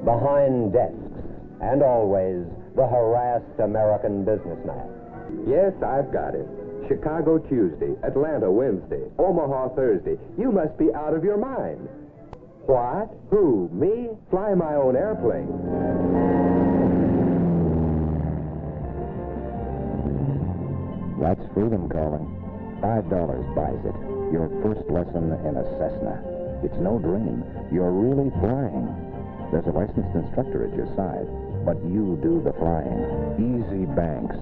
behind desks, and always the harassed American businessman. Yes, I've got it. Chicago Tuesday, Atlanta Wednesday, Omaha Thursday. You must be out of your mind. What? Who? Me? Fly my own airplane. That's freedom calling. $5 buys it. Your first lesson in a Cessna. It's no dream. You're really flying. There's a licensed instructor at your side, but you do the flying. Easy banks,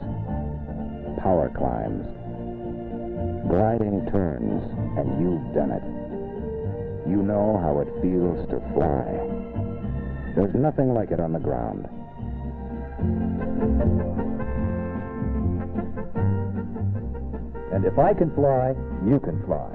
power climbs, gliding turns, and you've done it. You know how it feels to fly. There's nothing like it on the ground. And if I can fly, you can fly.